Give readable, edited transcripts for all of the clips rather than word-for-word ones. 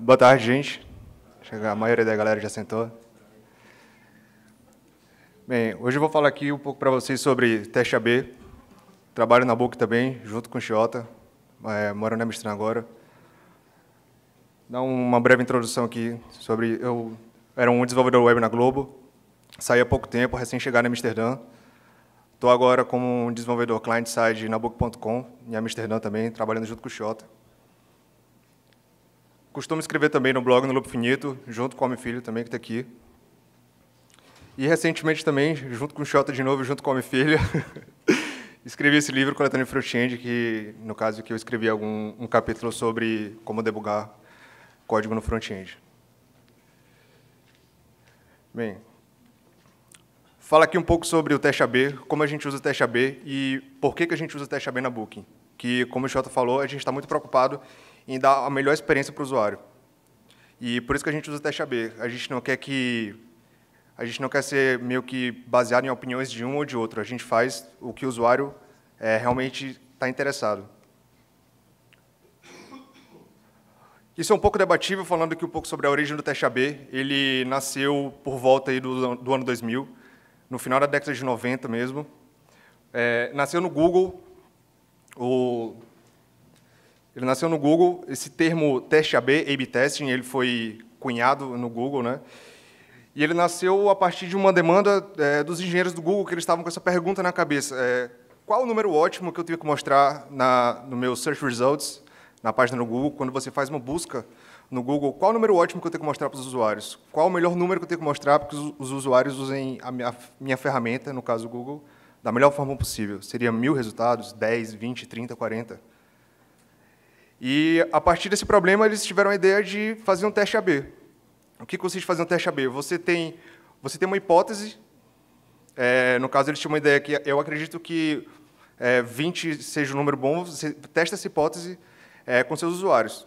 Boa tarde, gente. A maioria da galera já sentou. Bem, hoje eu vou falar aqui um pouco para vocês sobre teste AB. Trabalho na Book também, junto com o Chiota. Moro na Amsterdã agora. Dar uma breve introdução aqui sobre... Eu era um desenvolvedor web na Globo. Saí há pouco tempo, recém-chegado em Amsterdã. Estou agora como um desenvolvedor client-side na Book.com, em Amsterdã também, trabalhando junto com o Chiota. Costumo escrever também no blog, no Loop Finito, junto com o meu filho também, que está aqui. E, recentemente, também, junto com o Chiota de novo, junto com o meu filho, escrevi esse livro, Coletânea Front-End, que, no caso, que eu escrevi um capítulo sobre como debugar código no front-end. Bem, fala aqui um pouco sobre o teste AB, como a gente usa o teste AB e por que a gente usa o teste AB na Booking. Que, como o Chiota falou, a gente está muito preocupado em dar a melhor experiência para o usuário. E por isso que a gente usa o teste AB. A gente não quer ser meio que baseado em opiniões de um ou de outro. A gente faz o que o usuário realmente está interessado. Isso é um pouco debatível, falando aqui um pouco sobre a origem do teste AB. Ele nasceu por volta aí do ano 2000, no final da década de 90 mesmo. Nasceu no Google. Ele nasceu no Google. Esse termo teste AB, A/B testing, ele foi cunhado no Google, né? E ele nasceu a partir de uma demanda dos engenheiros do Google, que eles estavam com essa pergunta na cabeça. Qual o número ótimo que eu tenho que mostrar no meu Search Results, na página do Google, quando você faz uma busca no Google, qual o número ótimo que eu tenho que mostrar para os usuários? Qual o melhor número que eu tenho que mostrar para que os usuários usem a minha ferramenta, no caso o Google, da melhor forma possível? Seria 1000 resultados, 10, 20, 30, 40? E, a partir desse problema, eles tiveram a ideia de fazer um teste AB. O que consiste em fazer um teste AB? Você tem uma hipótese, no caso, eles tinham uma ideia que eu acredito que 20 seja um número bom, você testa essa hipótese com seus usuários.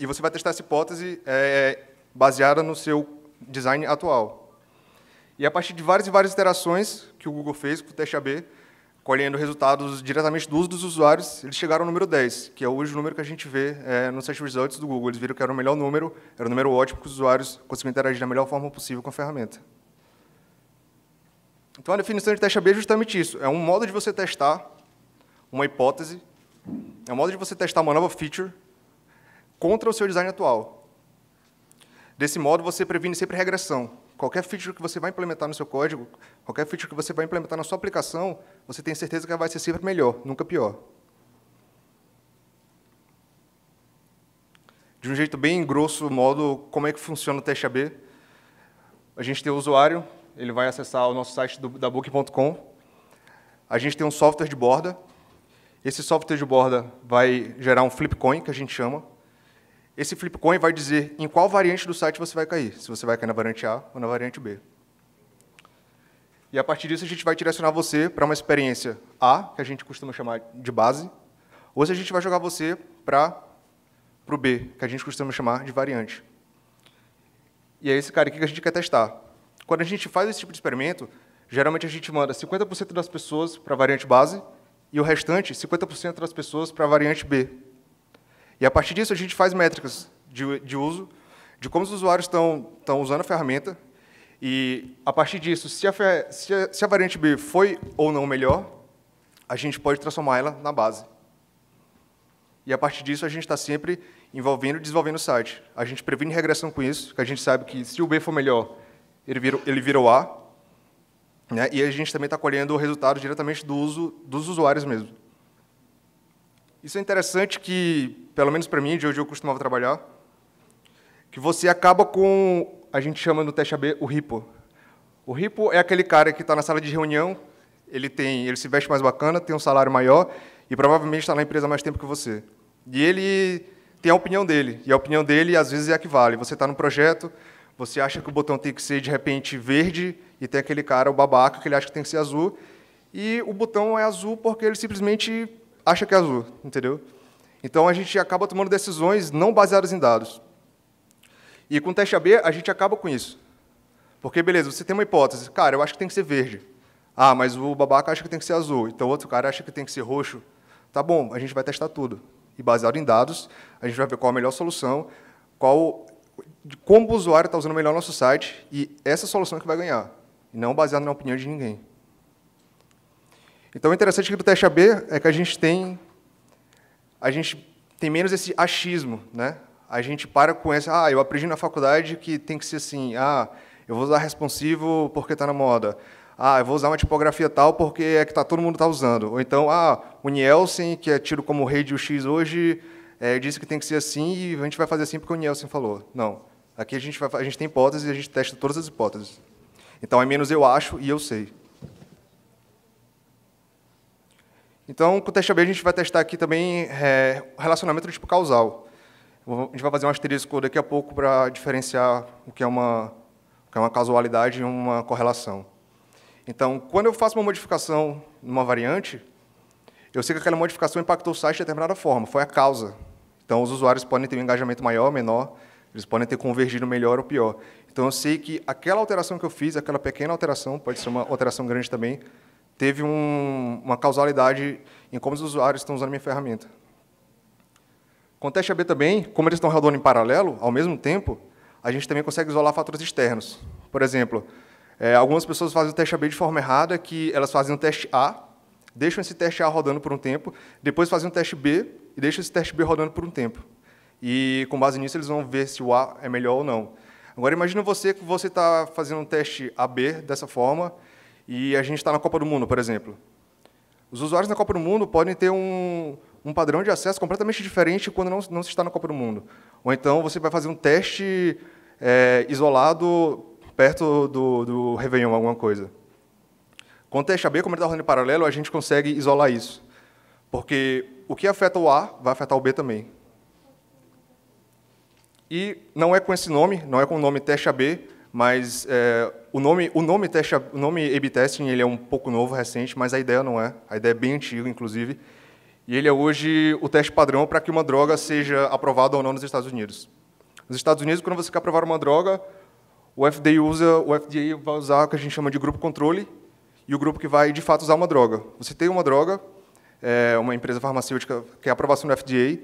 E você vai testar essa hipótese baseada no seu design atual. E, a partir de várias e várias iterações que o Google fez com o teste AB, colhendo resultados diretamente do uso dos usuários, eles chegaram ao número 10, que é hoje o número que a gente vê no Search Results do Google. Eles viram que era o melhor número, era o número ótimo que os usuários conseguiam interagir da melhor forma possível com a ferramenta. Então, a definição de teste AB é justamente isso. É um modo de você testar uma hipótese, é um modo de você testar uma nova feature contra o seu design atual. Desse modo, você previne sempre regressão. Qualquer feature que você vai implementar no seu código, qualquer feature que você vai implementar na sua aplicação, você tem certeza que ela vai ser sempre melhor, nunca pior. De um jeito bem grosso modo, como é que funciona o teste AB? A gente tem o usuário, ele vai acessar o nosso site da Book.com. A gente tem um software de borda. Esse software de borda vai gerar um flipcoin, que a gente chama. Esse flipcoin vai dizer em qual variante do site você vai cair, se você vai cair na variante A ou na variante B. E, a partir disso, a gente vai direcionar você para uma experiência A, que a gente costuma chamar de base, ou se a gente vai jogar você para o B, que a gente costuma chamar de variante. E é esse cara aqui que a gente quer testar. Quando a gente faz esse tipo de experimento, geralmente a gente manda 50% das pessoas para a variante base e o restante, 50% das pessoas para a variante B. E, a partir disso, a gente faz métricas de uso, de como os usuários estão usando a ferramenta. E, a partir disso, se a variante B foi ou não melhor, a gente pode transformá-la na base. E, a partir disso, a gente está sempre envolvendo e desenvolvendo o site. A gente previne regressão com isso, porque a gente sabe que, se o B for melhor, ele vira o A. Né? E a gente também está colhendo o resultado diretamente do uso dos usuários mesmo. Isso é interessante que, pelo menos para mim, de onde eu costumava trabalhar, que você acaba com, a gente chama no teste AB, o repo. O repo é aquele cara que está na sala de reunião, ele se veste mais bacana, tem um salário maior e provavelmente está na empresa há mais tempo que você. E ele tem a opinião dele, e a opinião dele, às vezes, é a que vale. Você está no projeto, você acha que o botão tem que ser, de repente, verde, e tem aquele cara, o babaca, que ele acha que tem que ser azul, e o botão é azul porque ele simplesmente acha que é azul, entendeu? Então, a gente acaba tomando decisões não baseadas em dados. E, com o teste AB, a gente acaba com isso. Porque, beleza, você tem uma hipótese. Cara, eu acho que tem que ser verde. Ah, mas o babaca acha que tem que ser azul. Então, outro cara acha que tem que ser roxo. Tá bom, a gente vai testar tudo. E, baseado em dados, a gente vai ver qual a melhor solução de como o usuário está usando melhor o nosso site, e essa solução que vai ganhar, e não baseado na opinião de ninguém. Então, o interessante aqui do teste AB é que a gente tem menos esse achismo, né? A gente para com esse, eu aprendi na faculdade que tem que ser assim, eu vou usar responsivo porque está na moda, eu vou usar uma tipografia tal porque é que todo mundo está usando. Ou então, o Nielsen, que é tido como o rei de UX hoje, disse que tem que ser assim e a gente vai fazer assim porque o Nielsen falou. Não. Aqui a gente tem hipóteses e a gente testa todas as hipóteses. Então, é menos eu acho e eu sei. Então, com o teste AB, a gente vai testar aqui também relacionamento do tipo causal. A gente vai fazer um asterisco daqui a pouco para diferenciar o que é uma causalidade e uma correlação. Então, quando eu faço uma modificação numa variante, eu sei que aquela modificação impactou o site de determinada forma, foi a causa. Então, os usuários podem ter um engajamento maior ou menor, eles podem ter convergido melhor ou pior. Então, eu sei que aquela alteração que eu fiz, aquela pequena alteração, pode ser uma alteração grande também, teve uma causalidade em como os usuários estão usando a minha ferramenta. Com o teste AB também, como eles estão rodando em paralelo, ao mesmo tempo, a gente também consegue isolar fatores externos. Por exemplo, algumas pessoas fazem o teste AB de forma errada, que elas fazem o teste A, deixam esse teste A rodando por um tempo, depois fazem o teste B e deixam esse teste B rodando por um tempo. E, com base nisso, eles vão ver se o A é melhor ou não. Agora, imagina que você está fazendo um teste AB dessa forma, e a gente está na Copa do Mundo, por exemplo. Os usuários na Copa do Mundo podem ter um padrão de acesso completamente diferente quando não se está na Copa do Mundo. Ou então você vai fazer um teste isolado perto do Réveillon, alguma coisa. Com o teste AB, como ele está rodando em paralelo, a gente consegue isolar isso. Porque o que afeta o A vai afetar o B também. E não é com esse nome, não é com o nome teste AB, mas o nome A/B Testing ele é um pouco novo, recente, mas a ideia não é. A ideia é bem antiga, inclusive. E ele é hoje o teste padrão para que uma droga seja aprovada ou não nos Estados Unidos. Nos Estados Unidos, quando você quer aprovar uma droga, o FDA vai usar o que a gente chama de grupo controle, e o grupo que vai, de fato, usar uma droga. Você tem uma droga, uma empresa farmacêutica que é aprovação do FDA,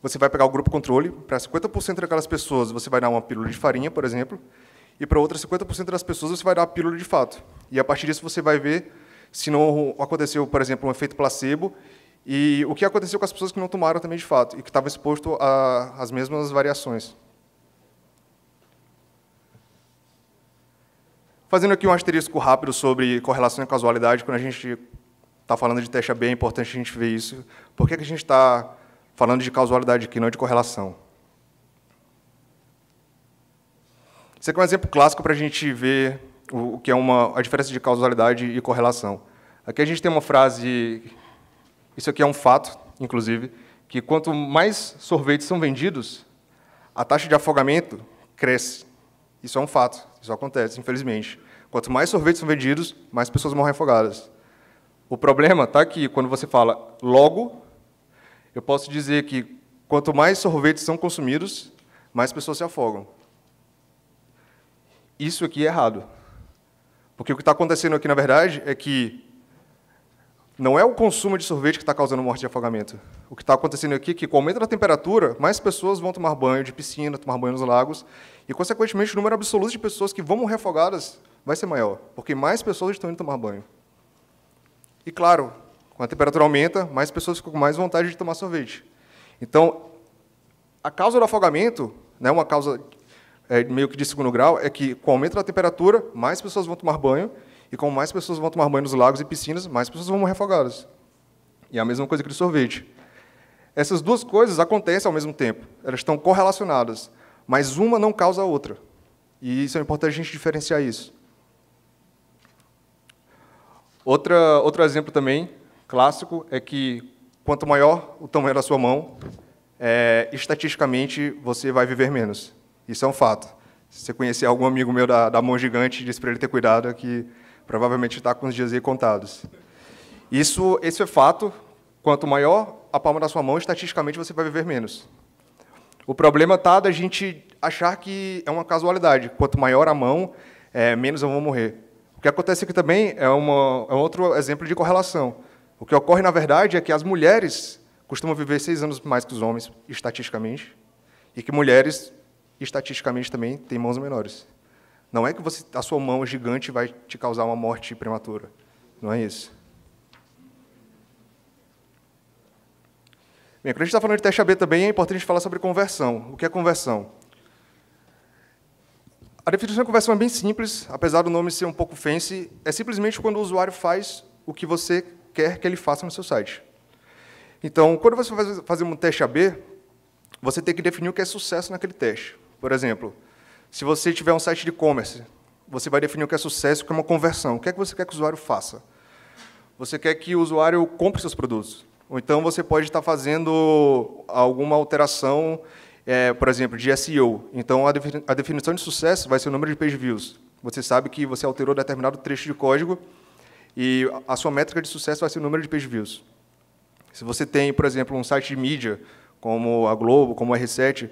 você vai pegar o grupo controle, para 50% daquelas pessoas você vai dar uma pílula de farinha, por exemplo, e para outras 50% das pessoas você vai dar a pílula de fato. E, a partir disso, você vai ver se não aconteceu, por exemplo, um efeito placebo, e o que aconteceu com as pessoas que não tomaram também de fato, e que estavam expostos às mesmas variações. Fazendo aqui um asterisco rápido sobre correlação e causalidade, quando a gente está falando de teste AB, é importante a gente ver isso. Por que a gente está falando de causalidade aqui, não de correlação? Esse aqui é um exemplo clássico para a gente ver o que é a diferença de causalidade e correlação. Aqui a gente tem uma frase, isso aqui é um fato, inclusive, que quanto mais sorvetes são vendidos, a taxa de afogamento cresce. Isso é um fato, isso acontece, infelizmente. Quanto mais sorvetes são vendidos, mais pessoas morrem afogadas. O problema está que, quando você fala logo, eu posso dizer que quanto mais sorvetes são consumidos, mais pessoas se afogam. Isso aqui é errado. Porque o que está acontecendo aqui, na verdade, é que não é o consumo de sorvete que está causando morte de afogamento. O que está acontecendo aqui é que, com o aumento da temperatura, mais pessoas vão tomar banho de piscina, tomar banho nos lagos, e, consequentemente, o número absoluto de pessoas que vão morrer afogadas vai ser maior, porque mais pessoas estão indo tomar banho. E, claro, quando a temperatura aumenta, mais pessoas ficam com mais vontade de tomar sorvete. Então, a causa do afogamento, né, uma causa meio que de segundo grau, é que, com o aumento da temperatura, mais pessoas vão tomar banho, e como mais pessoas vão tomar banho nos lagos e piscinas, mais pessoas vão morrer afogadas. E é a mesma coisa que o sorvete. Essas duas coisas acontecem ao mesmo tempo. Elas estão correlacionadas, mas uma não causa a outra. E isso é importante a gente diferenciar isso. Outro exemplo também, clássico, é que quanto maior o tamanho da sua mão, estatisticamente você vai viver menos. Isso é um fato. Se você conhecer algum amigo meu da mão gigante, diz para ele ter cuidado, que provavelmente está com os dias aí contados. Esse é fato. Quanto maior a palma da sua mão, estatisticamente você vai viver menos. O problema está da gente achar que é uma casualidade. Quanto maior a mão, menos eu vou morrer. O que acontece aqui também é outro exemplo de correlação. O que ocorre, na verdade, é que as mulheres costumam viver 6 anos mais que os homens, estatisticamente, e que mulheres e, estatisticamente, também tem mãos menores. Não é que a sua mão gigante vai te causar uma morte prematura. Não é isso. Bem, quando a gente está falando de teste AB também, é importante falar sobre conversão. O que é conversão? A definição de conversão é bem simples, apesar do nome ser um pouco fancy, é simplesmente quando o usuário faz o que você quer que ele faça no seu site. Então, quando você vai fazer um teste AB, você tem que definir o que é sucesso naquele teste. Por exemplo, se você tiver um site de e-commerce, você vai definir o que é sucesso, o que é uma conversão. O que é que você quer que o usuário faça? Você quer que o usuário compre seus produtos. Ou então você pode estar fazendo alguma alteração, por exemplo, de SEO. Então, a definição de sucesso vai ser o número de page views. Você sabe que você alterou determinado trecho de código e a sua métrica de sucesso vai ser o número de page views. Se você tem, por exemplo, um site de mídia, como a Globo, como o R7,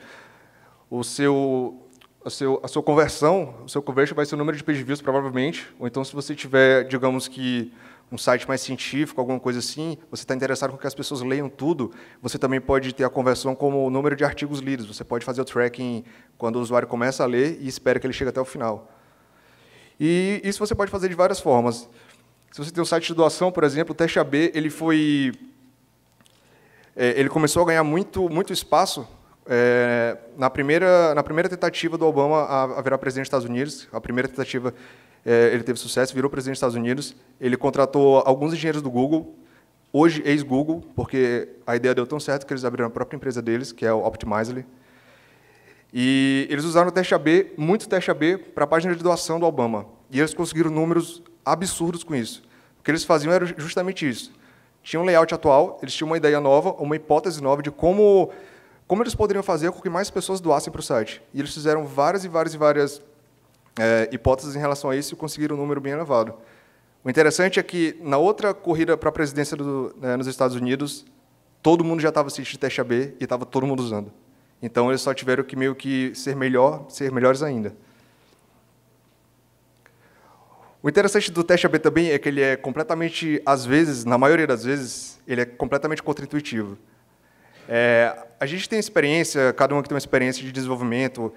a sua conversão, o seu conversion vai ser o número de page views, provavelmente. Ou então, se você tiver, digamos que, um site mais científico, alguma coisa assim, você está interessado com que as pessoas leiam tudo, você também pode ter a conversão como o número de artigos lidos. Você pode fazer o tracking quando o usuário começa a ler e espera que ele chegue até o final. E isso você pode fazer de várias formas. Se você tem um site de doação, por exemplo, o teste AB, ele começou a ganhar muito espaço na primeira tentativa do Obama a virar presidente dos Estados Unidos. A primeira tentativa, ele teve sucesso, virou presidente dos Estados Unidos. Ele contratou alguns engenheiros do Google, hoje ex-Google, porque a ideia deu tão certo que eles abriram a própria empresa deles, que é o Optimizely. E eles usaram o teste AB, muito teste AB, para a página de doação do Obama. E eles conseguiram números absurdos com isso. O que eles faziam era justamente isso. Tinha um layout atual, eles tinham uma ideia nova, uma hipótese nova de como eles poderiam fazer com que mais pessoas doassem para o site. E eles fizeram várias hipóteses em relação a isso e conseguiram um número bem elevado. O interessante é que, na outra corrida para a presidência nos Estados Unidos, todo mundo já estava assistindo teste AB e estava todo mundo usando. Então, eles só tiveram que meio que ser melhores ainda. O interessante do teste AB também é que ele é completamente, às vezes, na maioria das vezes, ele é completamente contra-intuitivo. A gente tem experiência, cada um aqui tem uma experiência de desenvolvimento,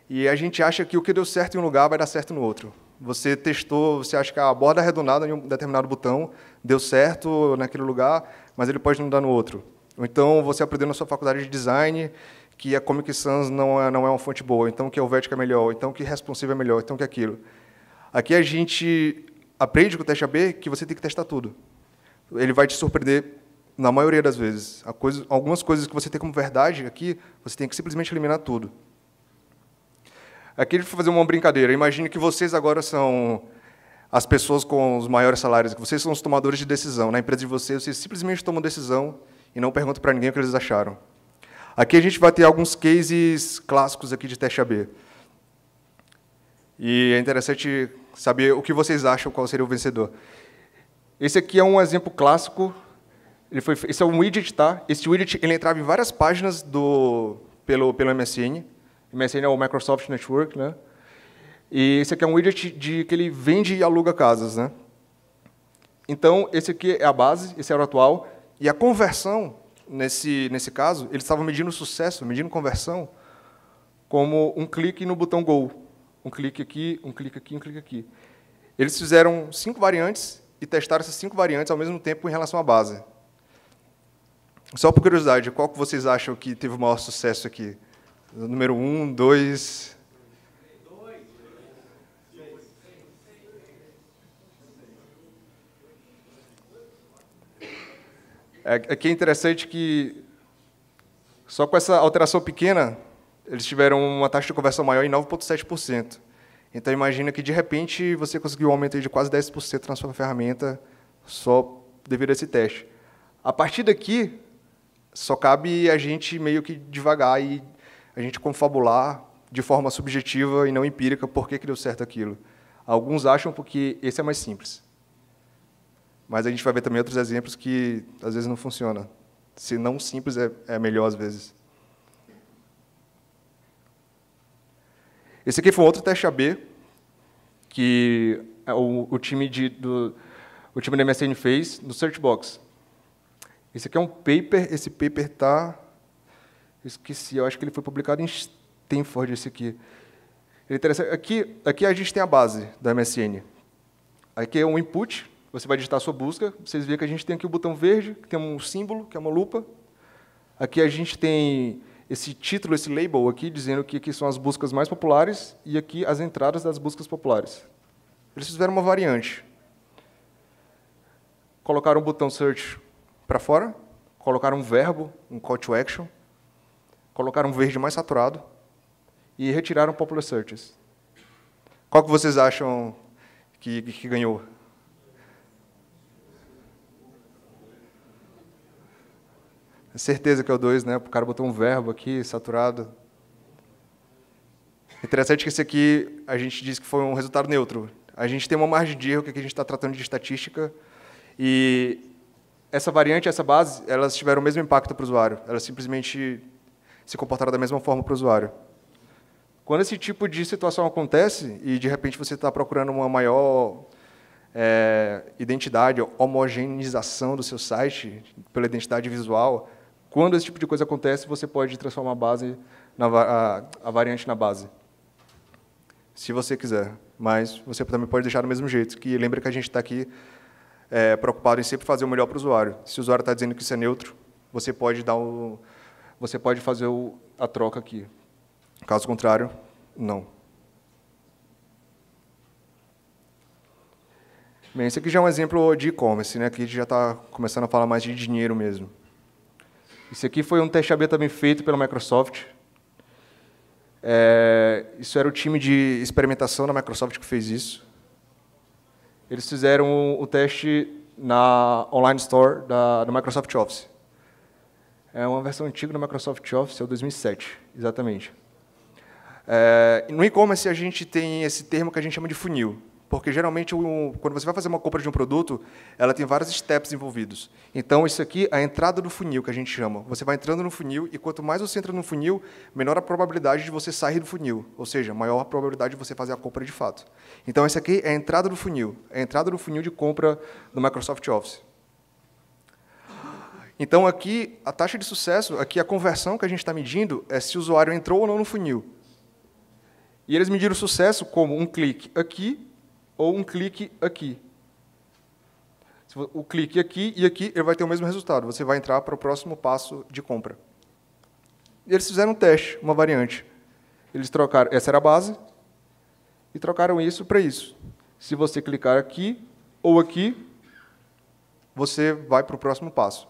e a gente acha que o que deu certo em um lugar vai dar certo no outro. Você testou, você acha que a borda arredondada em um determinado botão deu certo naquele lugar, mas ele pode não dar no outro. Ou então, você aprendeu na sua faculdade de design que a Comic Sans não é uma fonte boa, então que a Helvetica é melhor, então que Responsive é melhor, então que aquilo. Aqui a gente aprende com o teste AB que você tem que testar tudo. Ele vai te surpreender na maioria das vezes. Algumas coisas que você tem como verdade aqui, você tem que simplesmente eliminar tudo. Aqui a gente vai fazer uma brincadeira. Imagine que vocês agora são as pessoas com os maiores salários, que vocês são os tomadores de decisão. Na empresa de vocês simplesmente tomam decisão e não perguntam para ninguém o que eles acharam. Aqui a gente vai ter alguns cases clássicos aqui de teste AB. E é interessante saber o que vocês acham, qual seria o vencedor. Esse aqui é um exemplo clássico. Esse é um widget, tá? Esse widget ele entrava em várias páginas pelo MSN. O MSN é o Microsoft Network, né? E esse aqui é um widget que ele vende e aluga casas, né? Então, esse aqui é a base, esse era o atual. E a conversão, nesse caso, eles estavam medindo sucesso, medindo conversão, como um clique no botão Go. Um clique aqui, um clique aqui, um clique aqui. Eles fizeram 5 variantes e testaram essas 5 variantes ao mesmo tempo em relação à base. Só por curiosidade, qual que vocês acham que teve o maior sucesso aqui? Número 1, 2... Aqui é interessante que, só com essa alteração pequena, eles tiveram uma taxa de conversão maior em 9,7%. Então, imagina que, de repente, você conseguiu um aumento de quase 10% na sua ferramenta só devido a esse teste. A partir daqui, só cabe a gente meio que devagar e a gente confabular de forma subjetiva e não empírica por que deu certo aquilo. Alguns acham porque esse é mais simples. Mas a gente vai ver também outros exemplos que, às vezes, não funciona. Se não simples, é melhor, às vezes. Esse aqui foi um outro teste AB que o time da MSN fez no Searchbox. Esse aqui é um paper. Esse paper está... Esqueci, eu acho que ele foi publicado em Stanford, esse aqui. Ele é interessante. Aqui a gente tem a base da MSN. Aqui é um input, você vai digitar a sua busca, vocês veem que a gente tem aqui o botão verde, que tem um símbolo, que é uma lupa. Aqui a gente tem esse título, esse label aqui, dizendo que aqui são as buscas mais populares e aqui as entradas das buscas populares. Eles fizeram uma variante. Colocaram o botão search para fora, colocaram um verbo, um call to action, colocaram um verde mais saturado e retiraram popular searches. Qual que vocês acham que ganhou? É certeza que é o 2, né? O cara botou um verbo aqui, saturado. Interessante que esse aqui, a gente diz que foi um resultado neutro. A gente tem uma margem de erro, que aqui a gente está tratando de estatística, e essa variante, essa base, elas tiveram o mesmo impacto para o usuário. Elas simplesmente se comportaram da mesma forma para o usuário. Quando esse tipo de situação acontece, e de repente você está procurando uma maior identidade, homogeneização do seu site, pela identidade visual, quando esse tipo de coisa acontece, você pode transformar a variante na base. Se você quiser. Mas você também pode deixar do mesmo jeito. Que lembra que a gente está aqui preocupado em sempre fazer o melhor para o usuário. Se o usuário está dizendo que isso é neutro, você pode fazer a troca aqui. Caso contrário, não. Bem, esse aqui já é um exemplo de e-commerce, né? Aqui a gente já está começando a falar mais de dinheiro mesmo. Esse aqui foi um teste AB também feito pela Microsoft. Isso era o time de experimentação da Microsoft que fez isso. Eles fizeram o teste na Online Store da Microsoft Office. É uma versão antiga da Microsoft Office, é o 2007, exatamente. No e-commerce, a gente tem esse termo que a gente chama de funil. Porque, geralmente, quando você vai fazer uma compra de um produto, ela tem vários steps envolvidos. Então, isso aqui é a entrada do funil, que a gente chama. Você vai entrando no funil, e quanto mais você entra no funil, menor a probabilidade de você sair do funil. Ou seja, maior a probabilidade de você fazer a compra de fato. Então, essa aqui é a entrada do funil. É a entrada do funil de compra do Microsoft Office. Então, aqui, a taxa de sucesso, aqui a conversão que a gente está medindo é se o usuário entrou ou não no funil. E eles mediram o sucesso como um clique aqui ou um clique aqui. O clique aqui e aqui, ele vai ter o mesmo resultado. Você vai entrar para o próximo passo de compra. E eles fizeram um teste, uma variante. Eles trocaram, essa era a base, e trocaram isso para isso. Se você clicar aqui ou aqui, você vai para o próximo passo.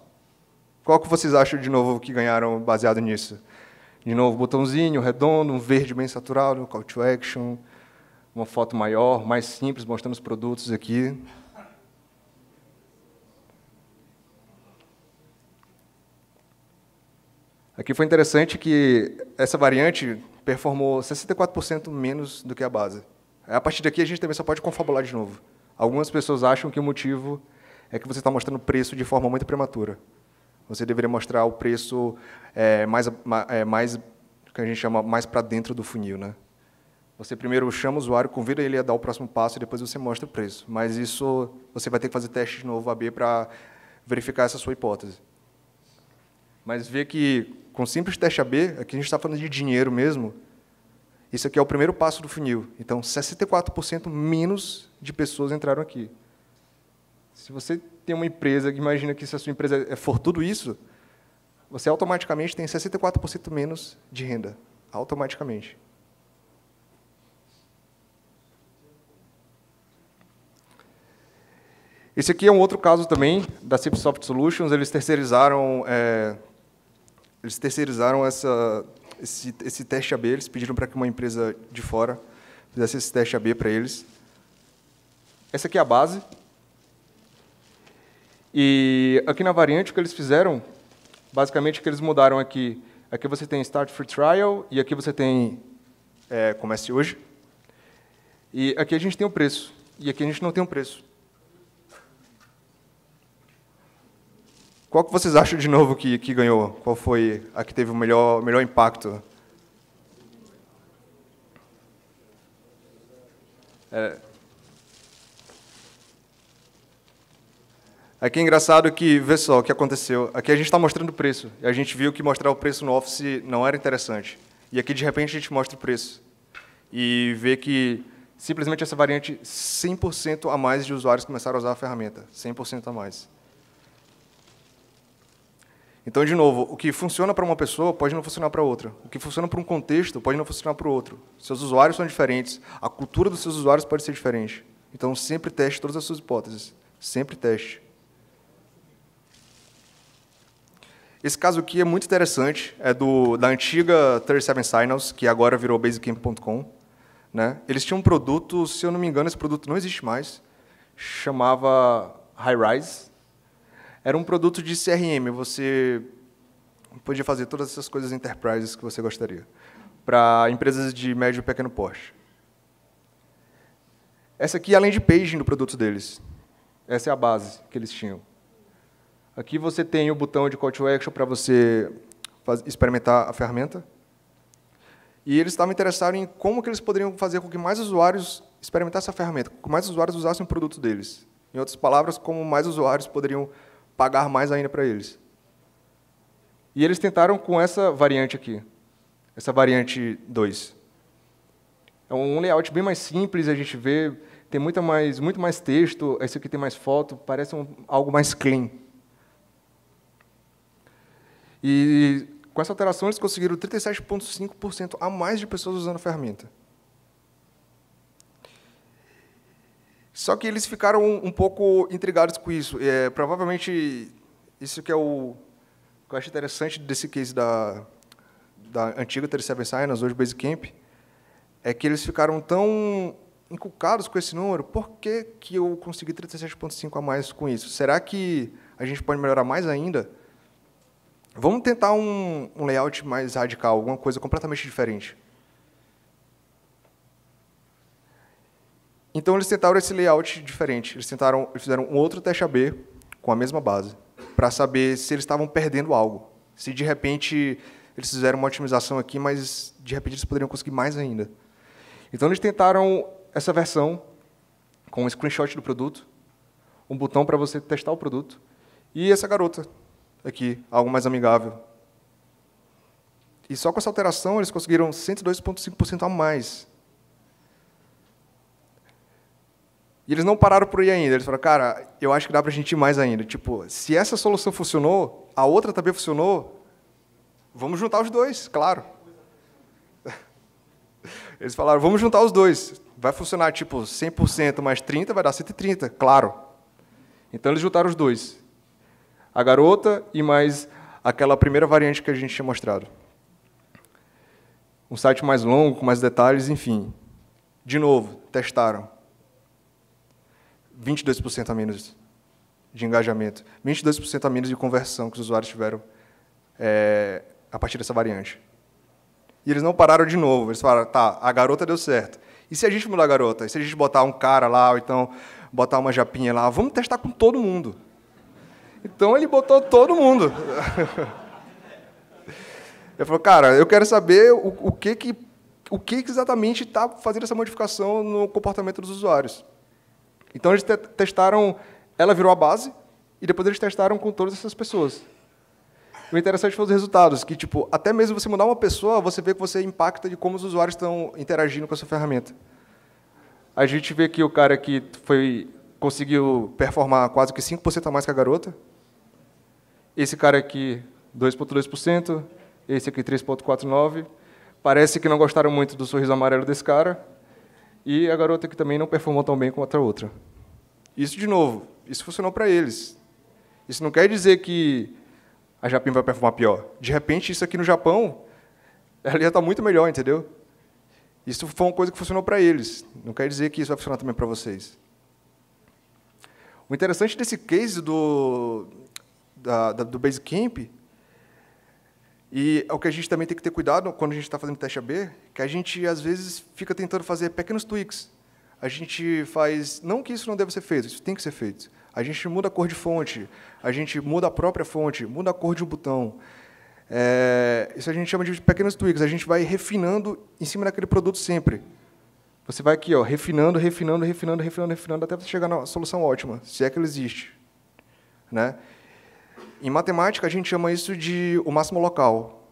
Qual que vocês acham, de novo, que ganharam baseado nisso? De novo, botãozinho redondo, um verde bem saturado, call to action, uma foto maior, mais simples, mostrando os produtos aqui. Aqui foi interessante que essa variante performou 64% menos do que a base. A partir daqui, a gente também só pode confabular de novo. Algumas pessoas acham que o motivo é que você está mostrando o preço de forma muito prematura. Você deveria mostrar o preço mais que a gente chama mais para dentro do funil, né? Você primeiro chama o usuário, convida ele a dar o próximo passo e depois você mostra o preço. Mas isso você vai ter que fazer teste de novo AB para verificar essa sua hipótese. Mas vê que com simples teste AB, aqui a gente está falando de dinheiro mesmo. Isso aqui é o primeiro passo do funil. Então, 64% menos de pessoas entraram aqui. Se você tem uma empresa, imagina que se a sua empresa for tudo isso, você automaticamente tem 64% menos de renda. Automaticamente. Esse aqui é um outro caso também, da Cipsoft Solutions. Eles terceirizaram esse teste AB. Eles pediram para que uma empresa de fora fizesse esse teste AB para eles. Essa aqui é a base. E aqui na variante, o que eles fizeram, basicamente, o que eles mudaram aqui, aqui você tem Start Free Trial, e aqui você tem Comece Hoje. E aqui a gente tem o preço, e aqui a gente não tem o preço. Qual que vocês acham, de novo, que ganhou? Qual foi a que teve o melhor impacto? Aqui é engraçado que, vê só o que aconteceu. Aqui a gente está mostrando o preço. E a gente viu que mostrar o preço no Office não era interessante. E aqui, de repente, a gente mostra o preço. E vê que, simplesmente, essa variante, 100% a mais de usuários começaram a usar a ferramenta. 100% a mais. Então, de novo, o que funciona para uma pessoa pode não funcionar para outra. O que funciona para um contexto pode não funcionar para o outro. Seus usuários são diferentes. A cultura dos seus usuários pode ser diferente. Então, sempre teste todas as suas hipóteses. Sempre teste. Esse caso aqui é muito interessante. É da antiga 37 Signals, que agora virou Basecamp.com. Né? Eles tinham um produto, se eu não me engano, esse produto não existe mais. Chamava Highrise. Era um produto de CRM, você podia fazer todas essas coisas enterprises que você gostaria, para empresas de médio e pequeno porte. Essa aqui, além de paging do produto deles, essa é a base que eles tinham. Aqui você tem o botão de call to action para você experimentar a ferramenta. E eles estavam interessados em como que eles poderiam fazer com que mais usuários experimentassem a ferramenta, com que mais usuários usassem o produto deles. Em outras palavras, como mais usuários poderiam pagar mais ainda para eles. E eles tentaram com essa variante aqui, essa variante 2. É um layout bem mais simples, a gente vê, tem muito mais texto, esse aqui tem mais foto, parece algo mais clean. E com essa alteração eles conseguiram 37,5% a mais de pessoas usando a ferramenta. Só que eles ficaram um pouco intrigados com isso. Provavelmente, isso que é o que eu acho interessante desse case da antiga 37 Signals, hoje Basecamp, é que eles ficaram tão encucados com esse número. Por que que eu consegui 37,5% a mais com isso? Será que a gente pode melhorar mais ainda? Vamos tentar um layout mais radical, alguma coisa completamente diferente. Então, eles tentaram esse layout diferente. Eles fizeram um outro teste AB com a mesma base, para saber se eles estavam perdendo algo. Se, de repente, eles fizeram uma otimização aqui, mas, de repente, eles poderiam conseguir mais ainda. Então, eles tentaram essa versão com um screenshot do produto, um botão para você testar o produto, e essa garota aqui, algo mais amigável. E só com essa alteração, eles conseguiram 102,5% a mais. E eles não pararam por aí ainda. Eles falaram, cara, eu acho que dá para a gente ir mais ainda. Tipo, se essa solução funcionou, a outra também funcionou, vamos juntar os dois, claro. Eles falaram, vamos juntar os dois. Vai funcionar, tipo, 100% mais 30%, vai dar 130%, claro. Então, eles juntaram os dois. A garota e mais aquela primeira variante que a gente tinha mostrado. Um site mais longo, com mais detalhes, enfim. De novo, testaram. 22% a menos de engajamento, 22% a menos de conversão que os usuários tiveram a partir dessa variante. E eles não pararam de novo. Eles falaram, tá, a garota deu certo. E se a gente mudar a garota? E se a gente botar um cara lá, ou então botar uma japinha lá? Vamos testar com todo mundo. Então, ele botou todo mundo. Ele falou, cara, eu quero saber o que exatamente está fazendo essa modificação no comportamento dos usuários. Então, eles testaram, ela virou a base, e depois eles testaram com todas essas pessoas. O interessante foi os resultados, que tipo, até mesmo você mudar uma pessoa, você vê que você impacta de como os usuários estão interagindo com a sua ferramenta. A gente vê que o cara que conseguiu performar quase que 5% a mais que a garota. Esse cara aqui, 2,2%. Esse aqui, 3,49%. Parece que não gostaram muito do sorriso amarelo desse cara. E a garota que também não performou tão bem quanto a outra. Isso, de novo, isso funcionou para eles. Isso não quer dizer que a Japinha vai performar pior. De repente, isso aqui no Japão, ela já está muito melhor, entendeu? Isso foi uma coisa que funcionou para eles. Não quer dizer que isso vai funcionar também para vocês. O interessante desse case do Basecamp, e é o que a gente também tem que ter cuidado quando a gente está fazendo teste AB, que a gente, às vezes, fica tentando fazer pequenos tweaks. A gente faz... Não que isso não deve ser feito, isso tem que ser feito. A gente muda a cor de fonte, a gente muda a própria fonte, muda a cor de um botão. Isso a gente chama de pequenos tweaks. A gente vai refinando em cima daquele produto sempre. Você vai aqui, ó, refinando, até você chegar na solução ótima, se é que ela existe. Né? Em matemática, a gente chama isso de o máximo local.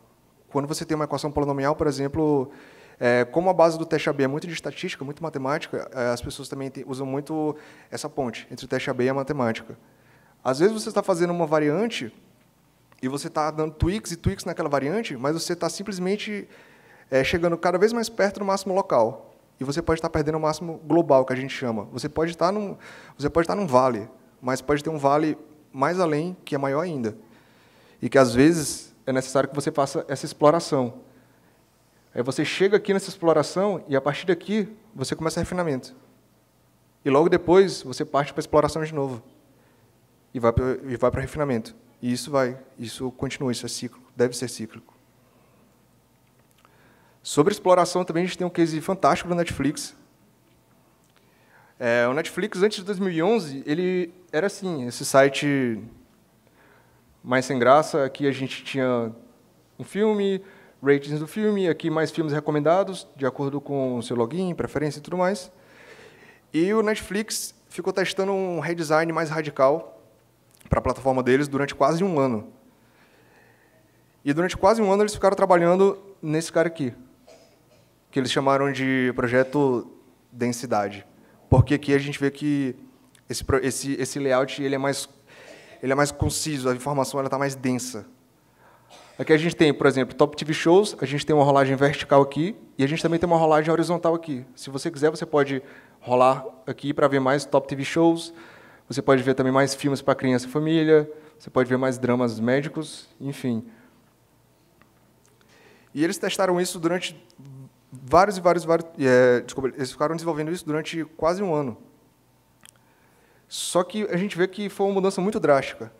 quando você tem uma equação polinomial, por exemplo, como a base do teste AB é muito de estatística, muito matemática, as pessoas também usam muito essa ponte entre o teste AB e a matemática. Às vezes você está fazendo uma variante e você está dando tweaks e tweaks naquela variante, mas você está simplesmente chegando cada vez mais perto do máximo local. E você pode estar perdendo o máximo global, que a gente chama. Você pode estar num vale, mas pode ter um vale mais além, que é maior ainda. E que, às vezes, é necessário que você faça essa exploração. Aí você chega aqui nessa exploração e, a partir daqui, você começa o refinamento. E, logo depois, você parte para a exploração de novo. E vai para o refinamento. E isso continua, isso é cíclico, deve ser cíclico. Sobre exploração, também a gente tem um case fantástico do Netflix. O Netflix, antes de 2011, ele era assim, esse site mais sem graça. Aqui a gente tinha um filme, ratings do filme, aqui mais filmes recomendados, de acordo com o seu login, preferência e tudo mais. E o Netflix ficou testando um redesign mais radical para a plataforma deles durante quase um ano. E durante quase um ano eles ficaram trabalhando nesse cara aqui, que eles chamaram de projeto densidade. Porque aqui a gente vê que esse layout ele é mais conciso, a informação está mais densa. Aqui a gente tem, por exemplo, Top TV Shows, a gente tem uma rolagem vertical aqui, e a gente também tem uma rolagem horizontal aqui. Se você quiser, você pode rolar aqui para ver mais Top TV Shows, você pode ver também mais filmes para criança e família, você pode ver mais dramas médicos, enfim. E eles testaram isso durante eles ficaram desenvolvendo isso durante quase um ano. Só que a gente vê que foi uma mudança muito drástica.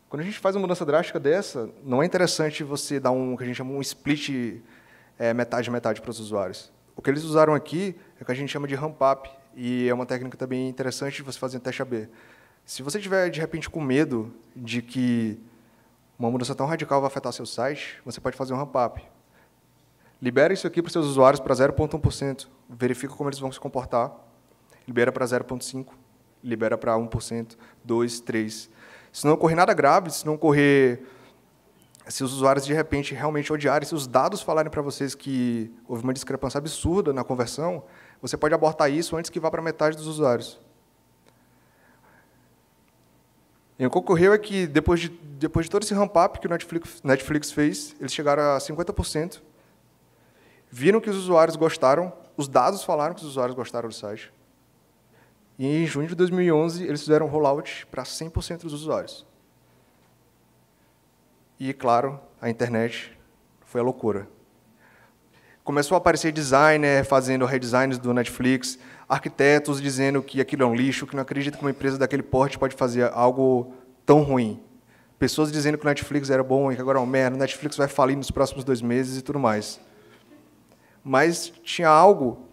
Quando a gente faz uma mudança drástica dessa, não é interessante você dar o que a gente chama um split metade-metade para os usuários. O que eles usaram aqui é o que a gente chama de ramp-up, e é uma técnica também interessante de você fazer um teste AB. Se você tiver, de repente, com medo de que uma mudança tão radical vai afetar seu site, você pode fazer um ramp-up. Libera isso aqui para os seus usuários para 0,1%, verifica como eles vão se comportar, libera para 0,5%, libera para 1%, 2%, 3%. Se não ocorrer nada grave, se os usuários, de repente, realmente odiarem, se os dados falarem para vocês que houve uma discrepância absurda na conversão, você pode abortar isso antes que vá para metade dos usuários. E o que ocorreu é que, depois de todo esse ramp-up que o Netflix fez, eles chegaram a 50%, viram que os usuários gostaram, os dados falaram que os usuários gostaram do site. E, em junho de 2011, eles fizeram um rollout para 100% dos usuários. E, claro, a internet foi a loucura. Começou a aparecer designer fazendo redesigns do Netflix, arquitetos dizendo que aquilo é um lixo, que não acreditam que uma empresa daquele porte pode fazer algo tão ruim. Pessoas dizendo que o Netflix era bom e que agora é uma merda, o Netflix vai falir nos próximos 2 meses e tudo mais. Mas tinha algo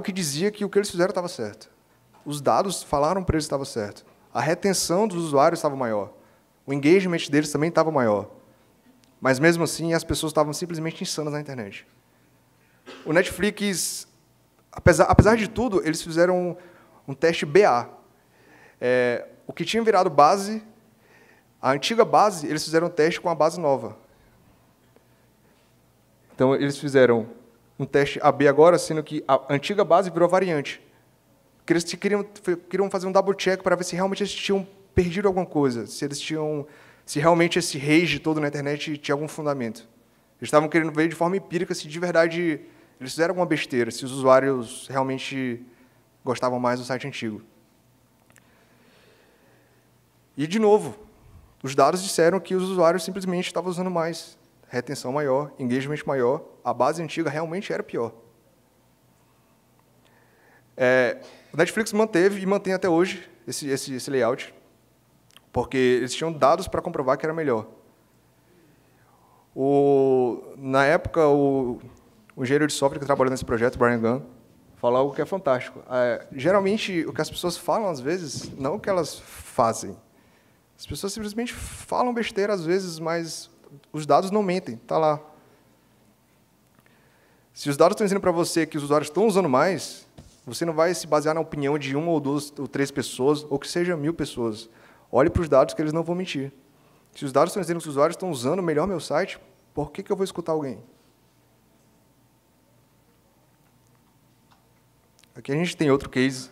que dizia que o que eles fizeram estava certo. Os dados falaram para eles que estava certo. A retenção dos usuários estava maior. O engagement deles também estava maior. Mas, mesmo assim, as pessoas estavam simplesmente insanas na internet. O Netflix, apesar de tudo, eles fizeram um teste BA. O que tinha virado base, a antiga base, eles fizeram um teste com a base nova. Então, eles fizeram um teste AB agora, sendo que a antiga base virou variante. Porque eles queriam fazer um double check para ver se realmente eles tinham perdido alguma coisa, se realmente esse rage todo na internet tinha algum fundamento. Eles estavam querendo ver de forma empírica se de verdade eles fizeram alguma besteira, se os usuários realmente gostavam mais do site antigo. E, de novo, os dados disseram que os usuários simplesmente estavam usando mais, retenção maior, engagement maior, a base antiga realmente era pior. O Netflix manteve e mantém até hoje esse layout, porque eles tinham dados para comprovar que era melhor. Na época, o engenheiro de software que trabalhou nesse projeto, Brian Gunn, falou algo que é fantástico. Geralmente, o que as pessoas falam, às vezes, não o que elas fazem. As pessoas simplesmente falam besteira, às vezes, mas os dados não mentem, está lá. Se os dados estão dizendo para você que os usuários estão usando mais, você não vai se basear na opinião de 1 ou 2 ou 3 pessoas, ou que seja 1000 pessoas. Olhe para os dados que eles não vão mentir. Se os dados estão dizendo que os usuários estão usando melhor meu site, por que eu vou escutar alguém? Aqui a gente tem outro case